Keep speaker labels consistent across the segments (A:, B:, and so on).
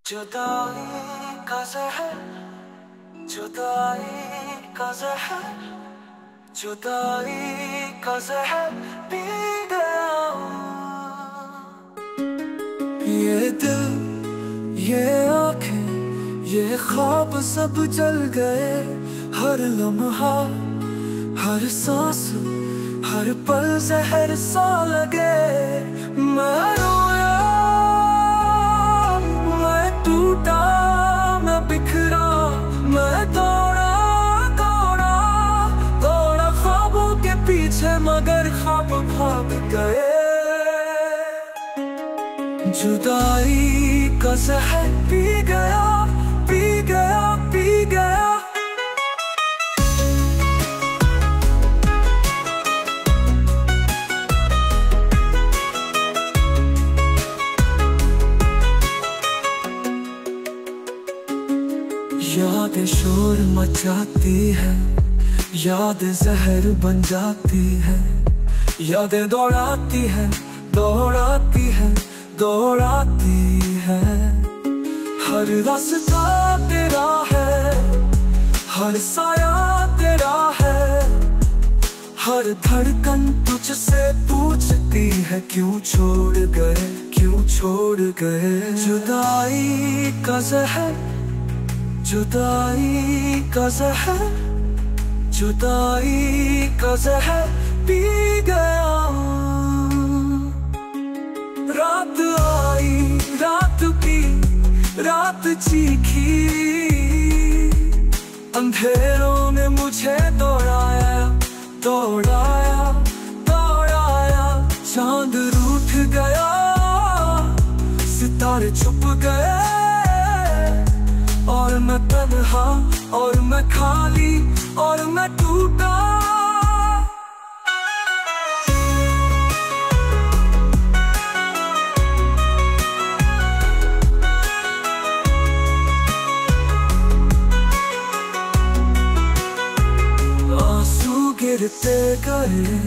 A: जुदाई का ज़हर, जुदाई का ज़हर, जुदाई का ज़हर पी गया ये दिल, ये आँखें, ये ख्वाब सब जल गए। हर लम्हा, हर सांस, हर पल जहर सा लगे। मैं रोया, मैं टूटा, मैं बिखरा, मैं दौड़ा दौड़ा दौड़ा ख्वाबों के पीछे, मगर ख्वाब भाग गए। जुदाई का ज़हर पी गया, पी गया, पी गया। यादें शोर मचाती है, यादें जहर बन जाती है। यादें दौड़ाती है, दौड़ाती है, दौड़ाती है। हर रास्ता तेरा है, हर साया तेरा है। हर धड़कन तुझसे पूछती है, क्यों छोड़ गए, क्यों छोड़ गए। जुदाई का ज़हर, जुदाई का ज़हर, जुदाई का ज़हर पी गया। रात आई, रात की, रात चीखी। अंधेरों ने मुझे दौड़ाया, दौड़ाया, दौड़ाया। चांद रूठ गया, सितारे छुप गए, और मैं तन्हा, और मैं खाली, और मैं टूटा। आंसू गिरते गए,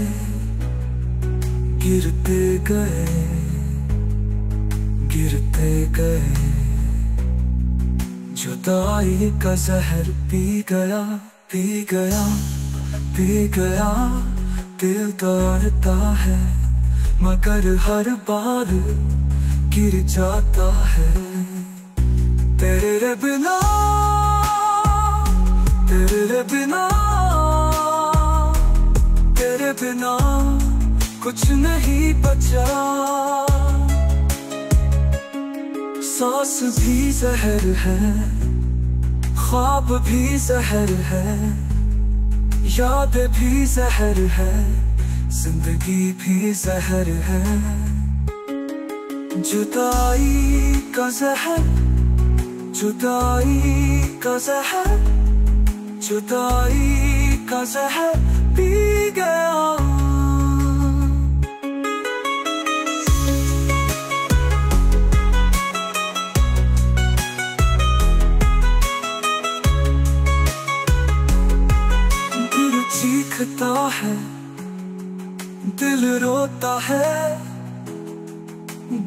A: गिरते गए, गिरते गए। जुदाई का ज़हर पी गया, पी गया, पी गया। दिल दौड़ता है, मगर हर बार गिर जाता है। तेरे बिना, तेरे बिना, तेरे बिना कुछ नहीं बचा। सांस भी जहर है, ख्वाब भी जहर है, यादें भी जहर है, जिंदगी भी जहर है। जुदाई का ज़हर, जुदाई का ज़हर, जुदाई का ज़हर पी गया। चीखता है, दिल रोता है,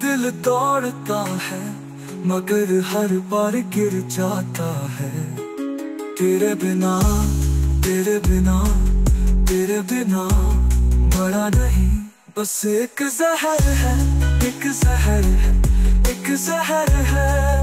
A: दिल दौड़ता है, मगर हर बार गिर जाता है। तेरे बिना, तेरे बिना, तेरे बिना बड़ा नहीं, बस एक ज़हर है, एक ज़हर है, एक ज़हर है।